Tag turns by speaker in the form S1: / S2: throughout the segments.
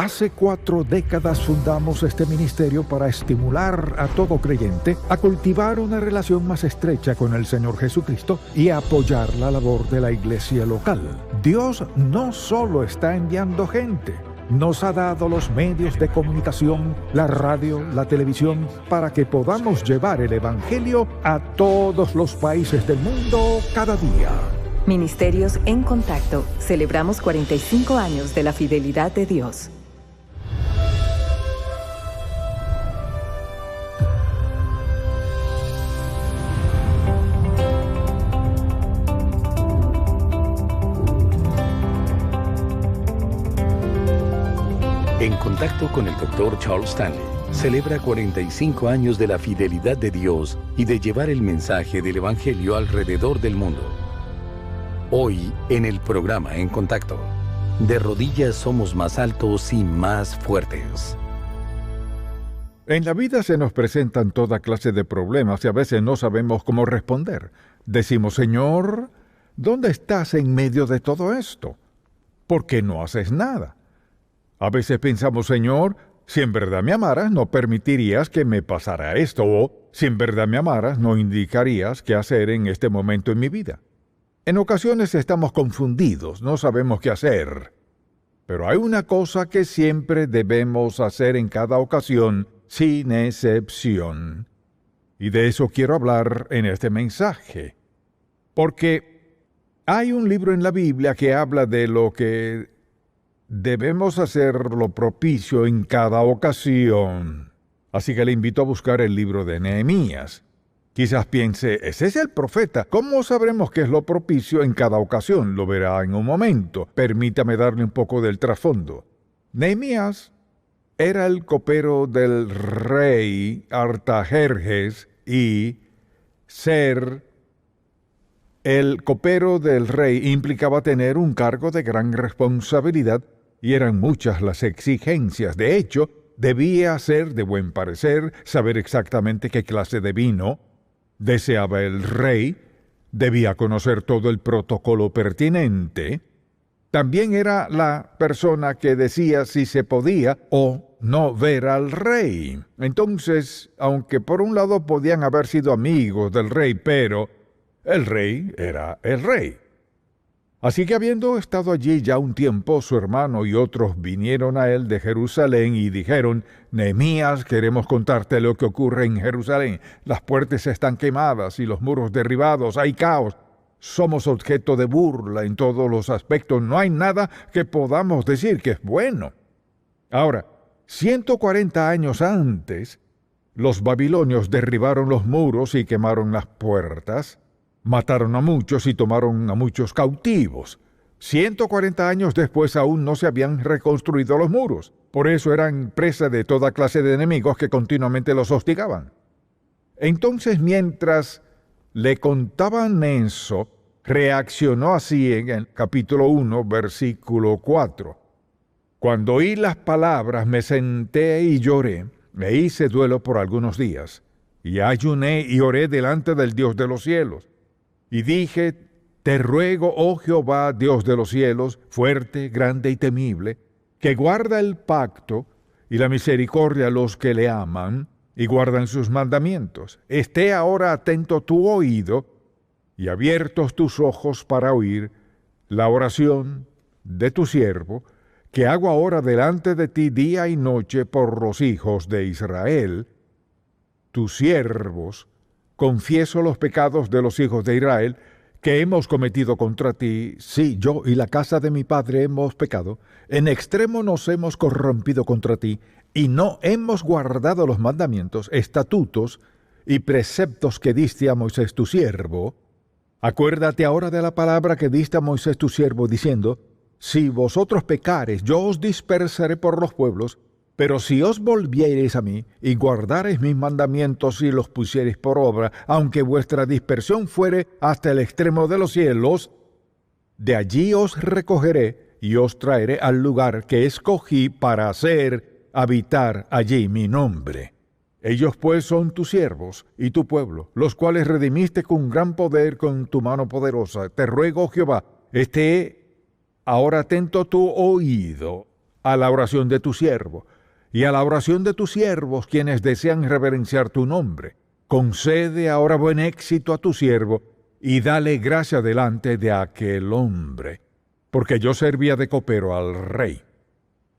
S1: Hace 4 décadas fundamos este ministerio para estimular a todo creyente a cultivar una relación más estrecha con el Señor Jesucristo y a apoyar la labor de la iglesia local. Dios no solo está enviando gente, nos ha dado los medios de comunicación, la radio, la televisión, para que podamos llevar el Evangelio a todos los países del mundo cada día.
S2: Ministerios en Contacto. Celebramos 45 años de la fidelidad de Dios.
S3: En Contacto con el Dr. Charles Stanley celebra 45 años de la fidelidad de Dios y de llevar el mensaje del Evangelio alrededor del mundo. Hoy, en el programa En Contacto, de rodillas somos más altos y más fuertes.
S1: En la vida se nos presentan toda clase de problemas y a veces no sabemos cómo responder. Decimos, Señor, ¿dónde estás en medio de todo esto? ¿Por qué no haces nada? A veces pensamos, Señor, si en verdad me amaras, no permitirías que me pasara esto, o si en verdad me amaras, no indicarías qué hacer en este momento en mi vida. En ocasiones estamos confundidos, no sabemos qué hacer. Pero hay una cosa que siempre debemos hacer en cada ocasión, sin excepción. Y de eso quiero hablar en este mensaje. Porque hay un libro en la Biblia que habla de lo que debemos hacer lo propicio en cada ocasión. Así que le invito a buscar el libro de Nehemías. Quizás piense, ese es el profeta. ¿Cómo sabremos qué es lo propicio en cada ocasión? Lo verá en un momento. Permítame darle un poco del trasfondo. Nehemías era el copero del rey Artajerjes y ser el copero del rey implicaba tener un cargo de gran responsabilidad y eran muchas las exigencias. De hecho, debía ser de buen parecer, saber exactamente qué clase de vino deseaba el rey, debía conocer todo el protocolo pertinente. También era la persona que decía si se podía o no ver al rey. Entonces, aunque por un lado podían haber sido amigos del rey, pero el rey era el rey. Así que habiendo estado allí ya un tiempo, su hermano y otros vinieron a él de Jerusalén y dijeron, Nehemías, queremos contarte lo que ocurre en Jerusalén. Las puertas están quemadas y los muros derribados, hay caos. Somos objeto de burla en todos los aspectos. No hay nada que podamos decir que es bueno. Ahora, 140 años antes, los babilonios derribaron los muros y quemaron las puertas. Mataron a muchos y tomaron a muchos cautivos. 140 años después aún no se habían reconstruido los muros. Por eso eran presa de toda clase de enemigos que continuamente los hostigaban. Entonces, mientras le contaban eso, reaccionó así en el capítulo 1, versículo 4. Cuando oí las palabras, me senté y lloré, e hice duelo por algunos días, y ayuné y oré delante del Dios de los cielos. Y dije, te ruego, oh Jehová, Dios de los cielos, fuerte, grande y temible, que guarda el pacto y la misericordia a los que le aman y guardan sus mandamientos. Esté ahora atento tu oído y abiertos tus ojos para oír la oración de tu siervo, que hago ahora delante de ti día y noche por los hijos de Israel, tus siervos. Confieso los pecados de los hijos de Israel que hemos cometido contra ti. Sí, yo y la casa de mi padre hemos pecado. En extremo nos hemos corrompido contra ti y no hemos guardado los mandamientos, estatutos y preceptos que diste a Moisés tu siervo. Acuérdate ahora de la palabra que diste a Moisés tu siervo, diciendo, si vosotros pecares, yo os dispersaré por los pueblos. Pero si os volviereis a mí y guardareis mis mandamientos y los pusiereis por obra, aunque vuestra dispersión fuere hasta el extremo de los cielos, de allí os recogeré y os traeré al lugar que escogí para hacer habitar allí mi nombre. Ellos pues son tus siervos y tu pueblo, los cuales redimiste con gran poder con tu mano poderosa. Te ruego, Jehová, esté ahora atento tu oído a la oración de tu siervo, y a la oración de tus siervos, quienes desean reverenciar tu nombre. Concede ahora buen éxito a tu siervo, y dale gracia delante de aquel hombre, porque yo servía de copero al rey.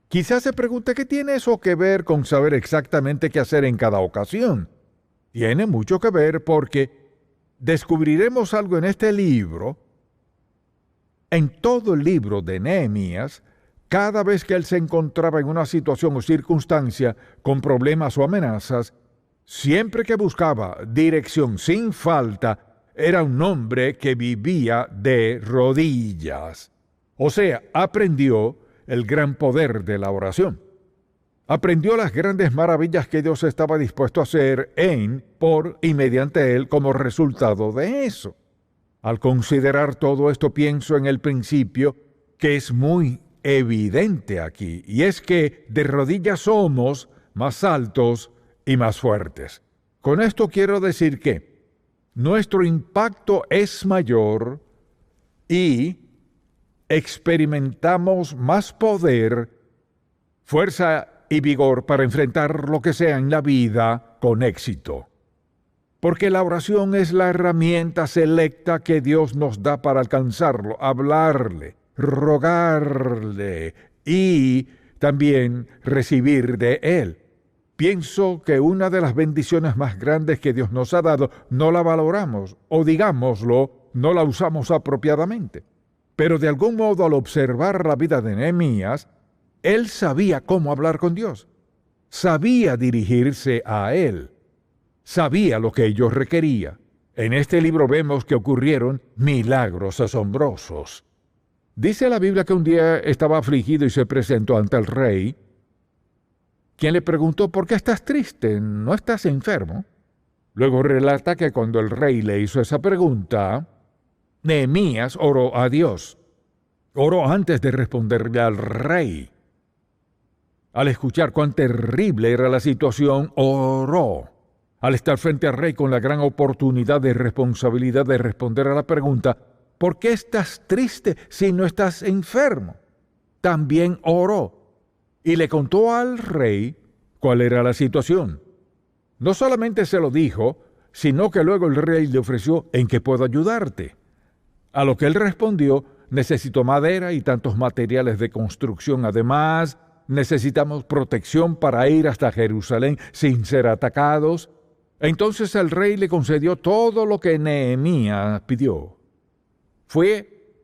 S1: Quizás se pregunte qué tiene eso que ver con saber exactamente qué hacer en cada ocasión. Tiene mucho que ver porque descubriremos algo en este libro. En todo el libro de Nehemías, cada vez que él se encontraba en una situación o circunstancia con problemas o amenazas, siempre que buscaba dirección sin falta, era un hombre que vivía de rodillas. O sea, aprendió el gran poder de la oración. Aprendió las grandes maravillas que Dios estaba dispuesto a hacer en, por y mediante él como resultado de eso. Al considerar todo esto, pienso en el principio que es muy evidente aquí, y es que de rodillas somos más altos y más fuertes. Con esto quiero decir que nuestro impacto es mayor y experimentamos más poder, fuerza y vigor para enfrentar lo que sea en la vida con éxito. Porque la oración es la herramienta selecta que Dios nos da para alcanzarlo, hablarle, rogarle y también recibir de Él. Pienso que una de las bendiciones más grandes que Dios nos ha dado no la valoramos, o digámoslo, no la usamos apropiadamente. Pero de algún modo, al observar la vida de Nehemías, él sabía cómo hablar con Dios, sabía dirigirse a Él, sabía lo que ellos requería. En este libro vemos que ocurrieron milagros asombrosos. Dice la Biblia que un día estaba afligido y se presentó ante el rey, quien le preguntó: ¿por qué estás triste? ¿No estás enfermo? Luego relata que cuando el rey le hizo esa pregunta, Nehemías oró a Dios. Oró antes de responderle al rey. Al escuchar cuán terrible era la situación, oró. Al estar frente al rey con la gran oportunidad de responsabilidad de responder a la pregunta, ¿por qué estás triste si no estás enfermo? También oró y le contó al rey cuál era la situación. No solamente se lo dijo, sino que luego el rey le ofreció: ¿en qué puedo ayudarte? A lo que él respondió: necesito madera y tantos materiales de construcción. Además, necesitamos protección para ir hasta Jerusalén sin ser atacados. Entonces el rey le concedió todo lo que Nehemías pidió. Fue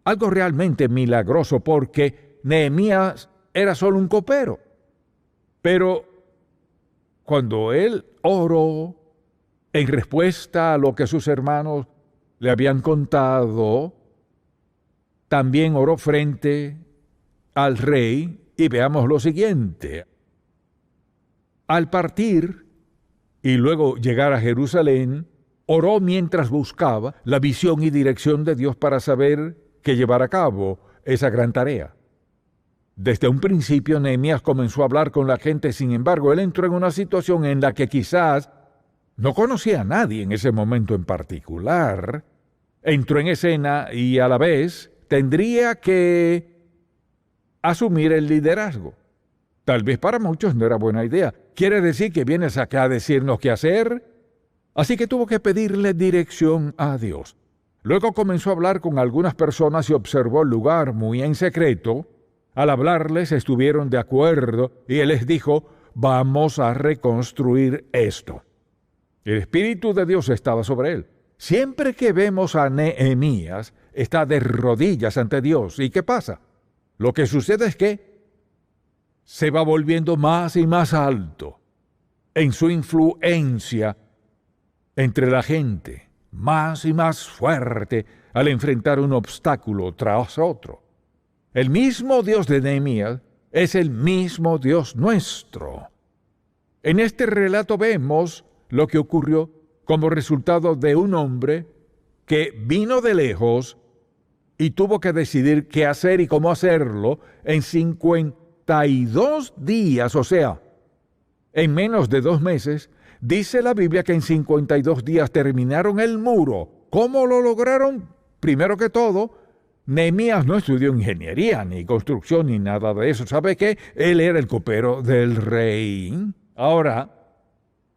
S1: algo realmente milagroso porque Nehemías era solo un copero. Pero cuando él oró en respuesta a lo que sus hermanos le habían contado, también oró frente al rey, y veamos lo siguiente. Al partir y luego llegar a Jerusalén, oró mientras buscaba la visión y dirección de Dios para saber que llevar a cabo esa gran tarea. Desde un principio, Nehemías comenzó a hablar con la gente. Sin embargo, él entró en una situación en la que quizás no conocía a nadie en ese momento en particular. Entró en escena y a la vez tendría que asumir el liderazgo. Tal vez para muchos no era buena idea. ¿Quiere decir que vienes acá a decirnos qué hacer? Así que tuvo que pedirle dirección a Dios. Luego comenzó a hablar con algunas personas y observó el lugar muy en secreto. Al hablarles estuvieron de acuerdo y él les dijo: vamos a reconstruir esto. El Espíritu de Dios estaba sobre él. Siempre que vemos a Nehemías, está de rodillas ante Dios. ¿Y qué pasa? Lo que sucede es que se va volviendo más y más alto en su influencia entre la gente, más y más fuerte al enfrentar un obstáculo tras otro. El mismo Dios de Nehemías es el mismo Dios nuestro. En este relato vemos lo que ocurrió como resultado de un hombre que vino de lejos y tuvo que decidir qué hacer y cómo hacerlo en 52 días, o sea, en menos de 2 meses. Dice la Biblia que en 52 días terminaron el muro. ¿Cómo lo lograron? Primero que todo, Nehemías no estudió ingeniería, ni construcción, ni nada de eso. ¿Sabe qué? Él era el copero del rey. Ahora,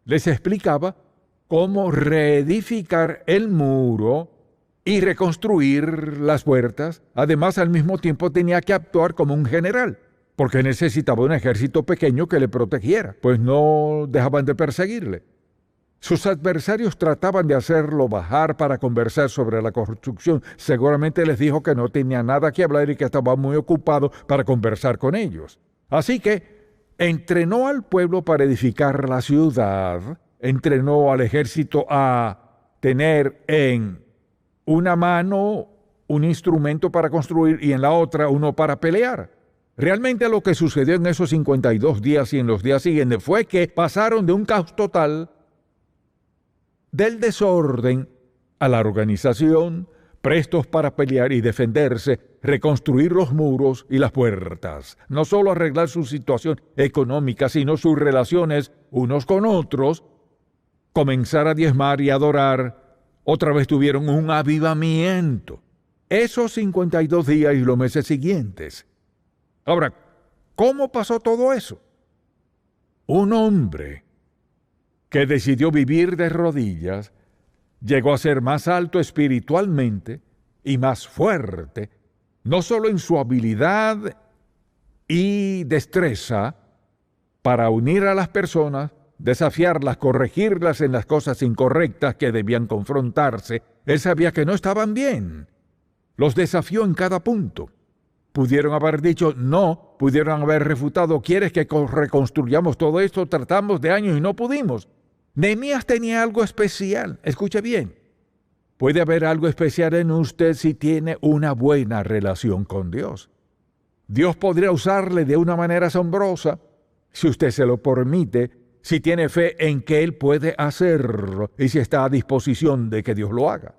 S1: les explicaba cómo reedificar el muro y reconstruir las puertas. Además, al mismo tiempo tenía que actuar como un general, porque necesitaba un ejército pequeño que le protegiera, pues no dejaban de perseguirle. Sus adversarios trataban de hacerlo bajar para conversar sobre la construcción. Seguramente les dijo que no tenía nada que hablar y que estaba muy ocupado para conversar con ellos. Así que entrenó al pueblo para edificar la ciudad, entrenó al ejército a tener en una mano un instrumento para construir y en la otra uno para pelear. Realmente lo que sucedió en esos 52 días y en los días siguientes fue que pasaron de un caos total, del desorden, a la organización, prestos para pelear y defenderse, reconstruir los muros y las puertas. No solo arreglar su situación económica, sino sus relaciones unos con otros, comenzar a diezmar y adorar. Otra vez tuvieron un avivamiento. Esos 52 días y los meses siguientes. Ahora, ¿cómo pasó todo eso? Un hombre que decidió vivir de rodillas llegó a ser más alto espiritualmente y más fuerte, no solo en su habilidad y destreza para unir a las personas, desafiarlas, corregirlas en las cosas incorrectas que debían confrontarse. Él sabía que no estaban bien. Los desafió en cada punto. Pudieron haber dicho no, pudieron haber refutado, ¿quieres que reconstruyamos todo esto? Tratamos de años y no pudimos. Nehemías tenía algo especial. Escuche bien. Puede haber algo especial en usted si tiene una buena relación con Dios. Dios podría usarle de una manera asombrosa, si usted se lo permite, si tiene fe en que Él puede hacerlo y si está a disposición de que Dios lo haga.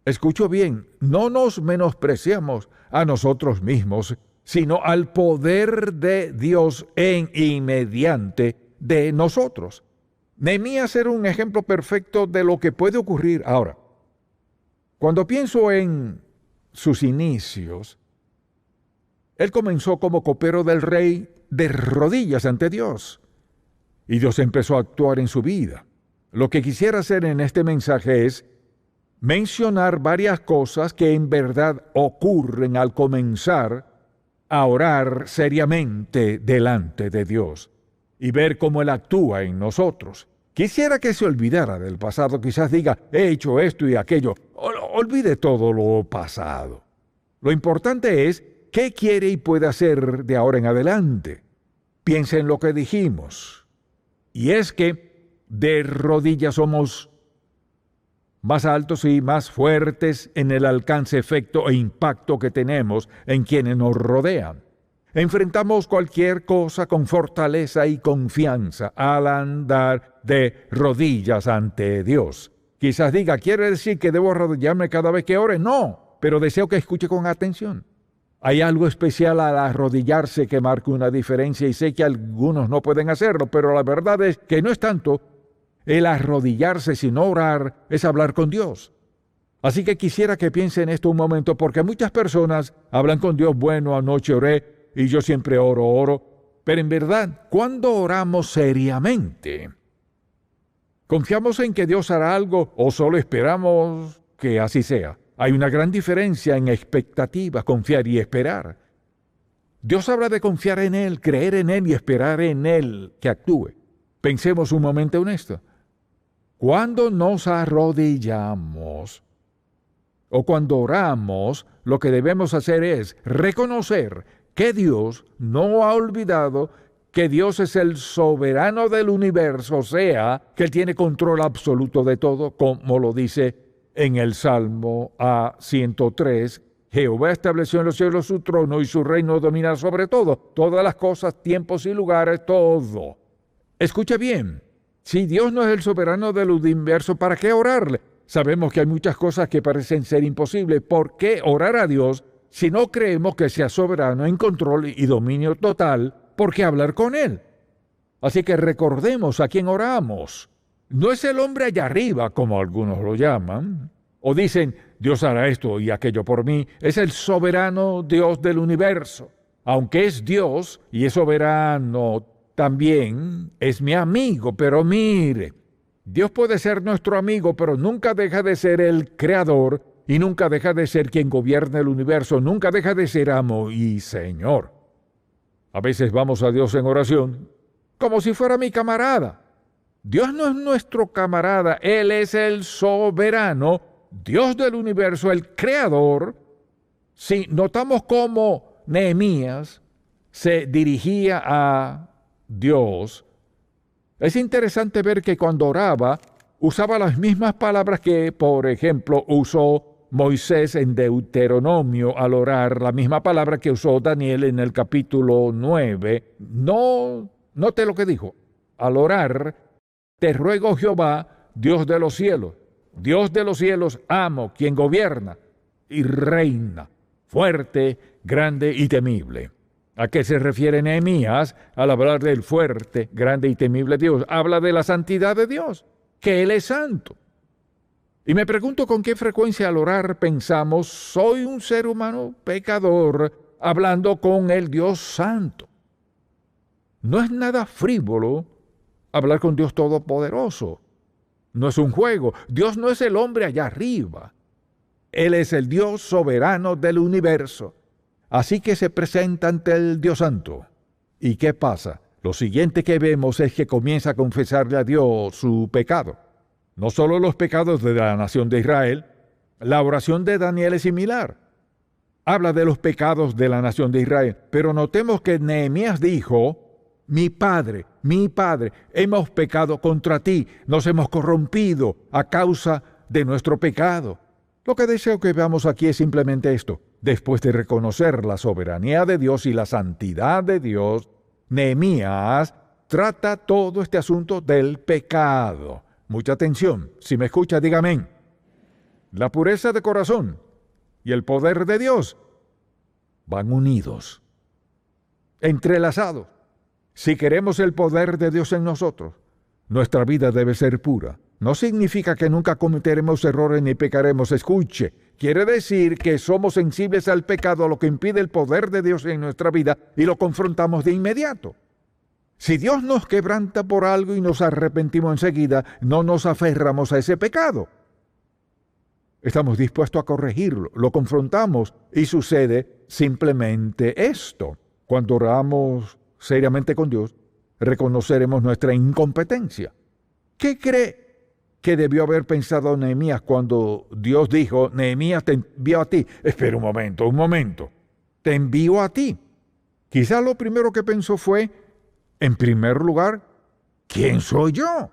S1: Escucho bien, no nos menospreciamos a nosotros mismos, sino al poder de Dios en y mediante de nosotros. Nehemías era un ejemplo perfecto de lo que puede ocurrir ahora. Cuando pienso en sus inicios, él comenzó como copero del rey de rodillas ante Dios, y Dios empezó a actuar en su vida. Lo que quisiera hacer en este mensaje es mencionar varias cosas que en verdad ocurren al comenzar a orar seriamente delante de Dios y ver cómo Él actúa en nosotros. Quisiera que se olvidara del pasado, quizás diga, he hecho esto y aquello. Olvide todo lo pasado. Lo importante es qué quiere y puede hacer de ahora en adelante. Piense en lo que dijimos. Y es que de rodillas somos más altos y más fuertes en el alcance, efecto e impacto que tenemos en quienes nos rodean. Enfrentamos cualquier cosa con fortaleza y confianza al andar de rodillas ante Dios. Quizás diga, ¿quiere decir que debo arrodillarme cada vez que ore? No, pero deseo que escuche con atención. Hay algo especial al arrodillarse que marca una diferencia y sé que algunos no pueden hacerlo, pero la verdad es que no es tanto el arrodillarse sino orar, es hablar con Dios. Así que quisiera que piense en esto un momento, porque muchas personas hablan con Dios, bueno, anoche oré, y yo siempre oro, pero en verdad, ¿cuándo oramos seriamente? ¿Confiamos en que Dios hará algo o solo esperamos que así sea? Hay una gran diferencia en expectativa, confiar y esperar. Dios habla de confiar en Él, creer en Él y esperar en Él que actúe. Pensemos un momento en esto. Cuando nos arrodillamos o cuando oramos, lo que debemos hacer es reconocer que Dios no ha olvidado que Dios es el soberano del universo, o sea, que Él tiene control absoluto de todo, como lo dice en el Salmo A103. Jehová estableció en los cielos su trono y su reino domina sobre todo, todas las cosas, tiempos y lugares, todo. Escucha bien, si Dios no es el soberano del universo, ¿para qué orarle? Sabemos que hay muchas cosas que parecen ser imposibles. ¿Por qué orar a Dios si no creemos que sea soberano, en control y dominio total? ¿Por qué hablar con Él? Así que recordemos a quién oramos. No es el hombre allá arriba, como algunos lo llaman. O dicen, Dios hará esto y aquello por mí. Es el soberano Dios del universo. Aunque es Dios y es soberano, también es mi amigo. Pero mire, Dios puede ser nuestro amigo, pero nunca deja de ser el creador y nunca deja de ser quien gobierna el universo. Nunca deja de ser amo y Señor. A veces vamos a Dios en oración como si fuera mi camarada. Dios no es nuestro camarada, Él es el soberano, Dios del universo, el creador. Si notamos cómo Nehemías se dirigía a Dios, es interesante ver que cuando oraba, usaba las mismas palabras que, por ejemplo, usó Moisés en Deuteronomio al orar, la misma palabra que usó Daniel en el capítulo 9. Note lo que dijo. Al orar, te ruego Jehová, Dios de los cielos, amo, quien gobierna y reina, fuerte, grande y temible. ¿A qué se refiere Nehemías al hablar del fuerte, grande y temible Dios? Habla de la santidad de Dios, que Él es santo. Y me pregunto con qué frecuencia al orar pensamos, soy un ser humano pecador, hablando con el Dios santo. No es nada frívolo hablar con Dios Todopoderoso. No es un juego. Dios no es el hombre allá arriba. Él es el Dios soberano del universo. Así que se presenta ante el Dios Santo. ¿Y qué pasa? Lo siguiente que vemos es que comienza a confesarle a Dios su pecado. No solo los pecados de la nación de Israel, la oración de Daniel es similar. Habla de los pecados de la nación de Israel, pero notemos que Nehemías dijo, mi padre, hemos pecado contra ti, nos hemos corrompido a causa de nuestro pecado. Lo que deseo que veamos aquí es simplemente esto. Después de reconocer la soberanía de Dios y la santidad de Dios, Nehemías trata todo este asunto del pecado. Mucha atención. Si me escucha, diga amén. La pureza de corazón y el poder de Dios van unidos, entrelazados. Si queremos el poder de Dios en nosotros, nuestra vida debe ser pura. No significa que nunca cometeremos errores ni pecaremos. Escuche, quiere decir que somos sensibles al pecado, lo que impide el poder de Dios en nuestra vida, y lo confrontamos de inmediato. Si Dios nos quebranta por algo y nos arrepentimos enseguida, no nos aferramos a ese pecado. Estamos dispuestos a corregirlo, lo confrontamos y sucede simplemente esto. Cuando oramos seriamente con Dios, reconoceremos nuestra incompetencia. ¿Qué cree que debió haber pensado Nehemías cuando Dios dijo, Nehemías te envío a ti? Espera un momento. Te envío a ti. Quizás lo primero que pensó fue, en primer lugar, ¿quién soy yo?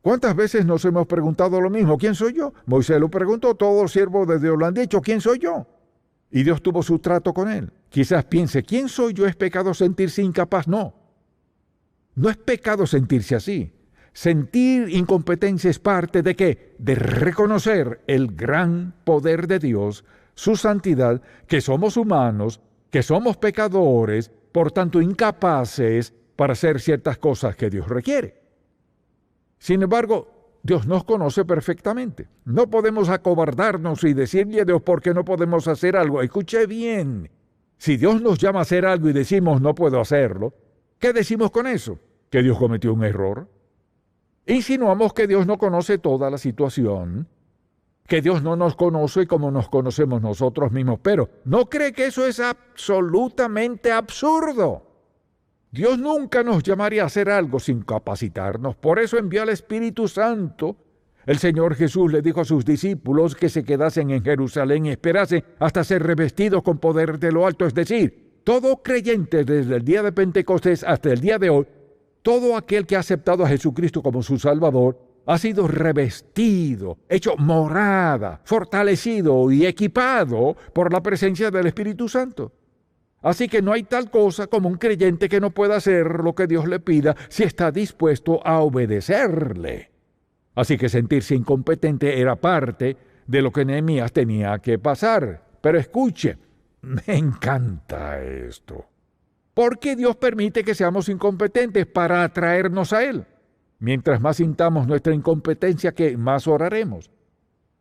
S1: ¿Cuántas veces nos hemos preguntado lo mismo? ¿Quién soy yo? Moisés lo preguntó, todos los siervos de Dios lo han dicho, ¿quién soy yo? Y Dios tuvo su trato con él. Quizás piense, ¿quién soy yo? ¿Es pecado sentirse incapaz? No es pecado sentirse así. Sentir incompetencia es parte ¿de qué? De reconocer el gran poder de Dios, su santidad, que somos humanos, que somos pecadores, por tanto incapaces para hacer ciertas cosas que Dios requiere. Sin embargo, Dios nos conoce perfectamente. No podemos acobardarnos y decirle a Dios por qué no podemos hacer algo. Escuche bien, si Dios nos llama a hacer algo y decimos no puedo hacerlo, ¿qué decimos con eso? ¿Que Dios cometió un error? Insinuamos que Dios no conoce toda la situación, que Dios no nos conoce como nos conocemos nosotros mismos, pero ¿no cree que eso es absolutamente absurdo? Dios nunca nos llamaría a hacer algo sin capacitarnos. Por eso envió al Espíritu Santo. El Señor Jesús le dijo a sus discípulos que se quedasen en Jerusalén y esperasen hasta ser revestidos con poder de lo alto. Es decir, todo creyente desde el día de Pentecostés hasta el día de hoy, todo aquel que ha aceptado a Jesucristo como su Salvador, ha sido revestido, hecho morada, fortalecido y equipado por la presencia del Espíritu Santo. Así que no hay tal cosa como un creyente que no pueda hacer lo que Dios le pida si está dispuesto a obedecerle. Así que sentirse incompetente era parte de lo que Nehemías tenía que pasar. Pero escuche, me encanta esto. ¿Por qué Dios permite que seamos incompetentes? Para atraernos a Él. Mientras más sintamos nuestra incompetencia, que más oraremos.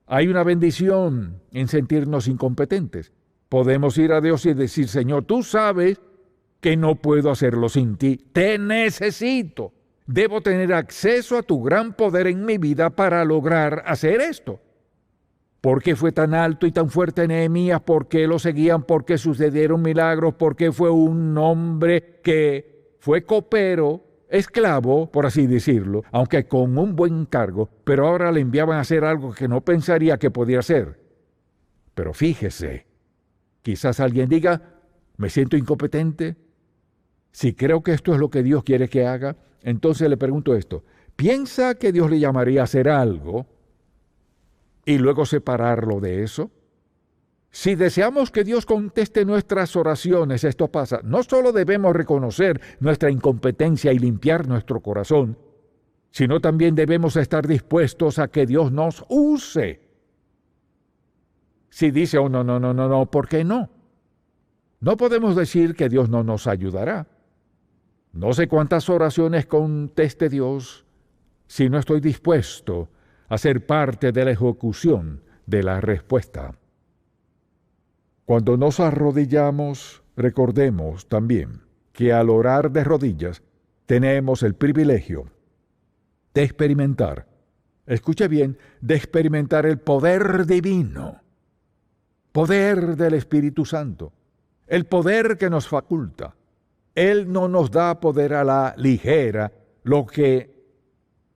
S1: Hay una bendición en sentirnos incompetentes. Podemos ir a Dios y decir, Señor, tú sabes que no puedo hacerlo sin ti. Te necesito. Debo tener acceso a tu gran poder en mi vida para lograr hacer esto. ¿Por qué fue tan alto y tan fuerte Nehemías? ¿Por qué lo seguían? ¿Por qué sucedieron milagros? ¿Por qué fue un hombre que fue copero, esclavo, por así decirlo, aunque con un buen cargo, pero ahora le enviaban a hacer algo que no pensaría que podía hacer? Pero fíjese, quizás alguien diga, ¿me siento incompetente? Si creo que esto es lo que Dios quiere que haga, entonces le pregunto esto, ¿piensa que Dios le llamaría a hacer algo y luego separarlo de eso? Si deseamos que Dios conteste nuestras oraciones, esto pasa. No solo debemos reconocer nuestra incompetencia y limpiar nuestro corazón, sino también debemos estar dispuestos a que Dios nos use. Si dice, oh, no, ¿por qué no? No podemos decir que Dios no nos ayudará. No sé cuántas oraciones conteste Dios si no estoy dispuesto a ser parte de la ejecución de la respuesta. Cuando nos arrodillamos, recordemos también que al orar de rodillas tenemos el privilegio de experimentar, escuche bien, de experimentar el poder divino, poder del Espíritu Santo, el poder que nos faculta. Él no nos da poder a la ligera. Lo que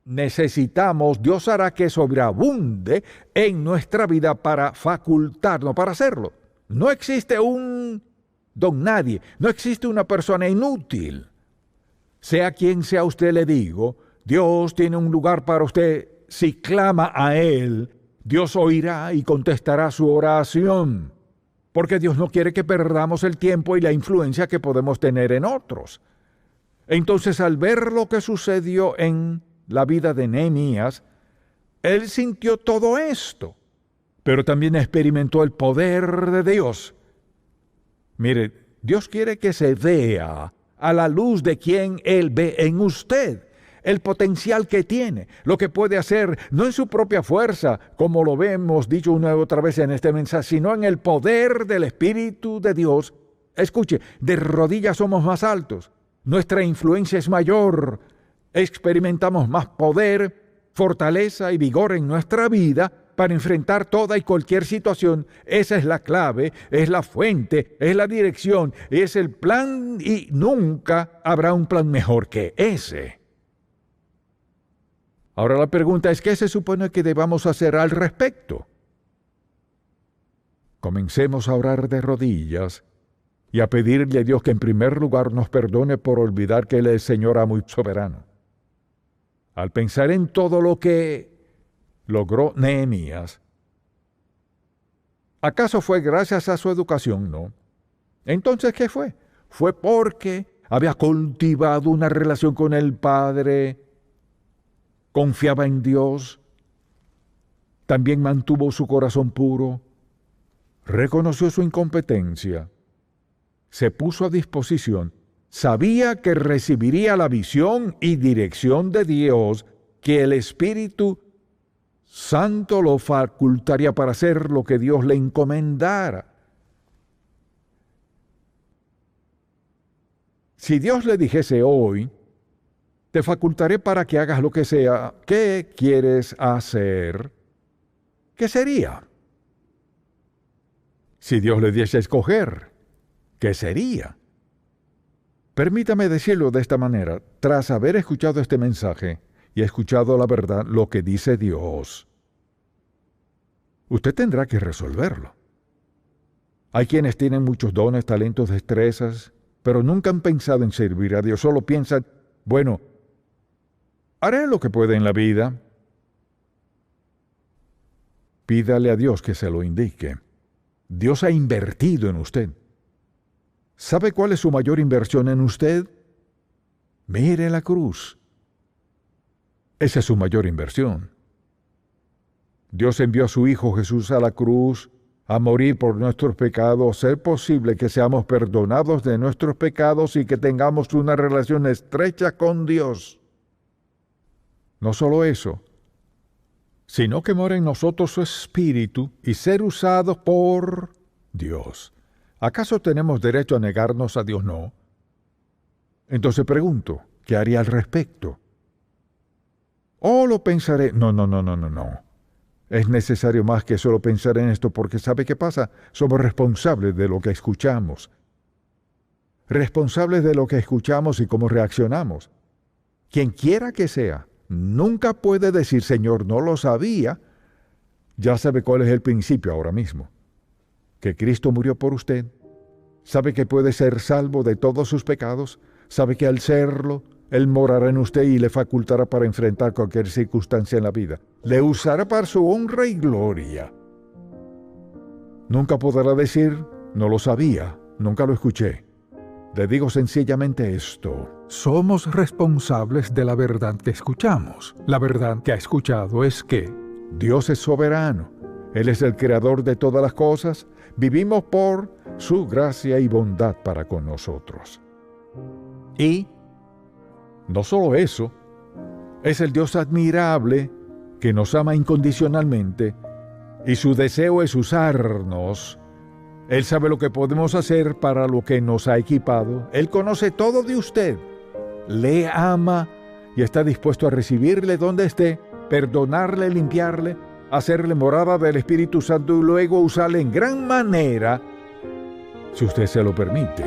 S1: necesitamos, Dios hará que sobreabunde en nuestra vida para facultarnos, para hacerlo. No existe un don nadie, no existe una persona inútil. Sea quien sea usted, le digo, Dios tiene un lugar para usted. Si clama a Él, Dios oirá y contestará su oración. Porque Dios no quiere que perdamos el tiempo y la influencia que podemos tener en otros. Entonces, al ver lo que sucedió en la vida de Nehemías, él sintió todo esto, pero también experimentó el poder de Dios. Mire, Dios quiere que se vea a la luz de quien Él ve en usted, el potencial que tiene, lo que puede hacer, no en su propia fuerza, como lo vemos dicho una y otra vez en este mensaje, sino en el poder del Espíritu de Dios. Escuche, de rodillas somos más altos, nuestra influencia es mayor, experimentamos más poder, fortaleza y vigor en nuestra vida para enfrentar toda y cualquier situación. Esa es la clave, es la fuente, es la dirección, es el plan y nunca habrá un plan mejor que ese. Ahora la pregunta es, ¿qué se supone que debamos hacer al respecto? Comencemos a orar de rodillas y a pedirle a Dios que en primer lugar nos perdone por olvidar que Él es Señor amo y soberano. Al pensar en todo lo que logró Nehemías, ¿acaso fue gracias a su educación? No. Entonces, ¿qué fue? Fue porque había cultivado una relación con el Padre, confiaba en Dios, también mantuvo su corazón puro, reconoció su incompetencia, se puso a disposición, sabía que recibiría la visión y dirección de Dios, que el Espíritu Santo lo facultaría para hacer lo que Dios le encomendara. Si Dios le dijese hoy, te facultaré para que hagas lo que sea, ¿qué quieres hacer? ¿Qué sería? Si Dios le diese a escoger, ¿qué sería? Permítame decirlo de esta manera, tras haber escuchado este mensaje y escuchado la verdad, lo que dice Dios, usted tendrá que resolverlo. Hay quienes tienen muchos dones, talentos, destrezas, pero nunca han pensado en servir a Dios, solo piensan, bueno, haré lo que pueda en la vida. Pídale a Dios que se lo indique. Dios ha invertido en usted. ¿Sabe cuál es su mayor inversión en usted? Mire la cruz. Esa es su mayor inversión. Dios envió a su Hijo Jesús a la cruz a morir por nuestros pecados, ser posible que seamos perdonados de nuestros pecados y que tengamos una relación estrecha con Dios. No solo eso, sino que mora en nosotros su Espíritu y ser usados por Dios. ¿Acaso tenemos derecho a negarnos a Dios? No. Entonces pregunto, ¿qué haría al respecto? ¿O lo pensaré? No. Es necesario más que solo pensar en esto, porque ¿sabe qué pasa? Somos responsables de lo que escuchamos. Responsables de lo que escuchamos y cómo reaccionamos. Quien quiera que sea, nunca puede decir, Señor, no lo sabía. Ya sabe cuál es el principio ahora mismo. Que Cristo murió por usted. Sabe que puede ser salvo de todos sus pecados. Sabe que al serlo, Él morará en usted y le facultará para enfrentar cualquier circunstancia en la vida. Le usará para su honra y gloria. Nunca podrá decir, no lo sabía, nunca lo escuché. Le digo sencillamente esto. Somos responsables de la verdad que escuchamos. La verdad que ha escuchado es que Dios es soberano. Él es el creador de todas las cosas. Vivimos por su gracia y bondad para con nosotros. Y no solo eso, es el Dios admirable que nos ama incondicionalmente y su deseo es usarnos. Él sabe lo que podemos hacer para lo que nos ha equipado. Él conoce todo de usted. Le ama y está dispuesto a recibirle donde esté, perdonarle, limpiarle, hacerle morada del Espíritu Santo y luego usarle en gran manera, si usted se lo permite.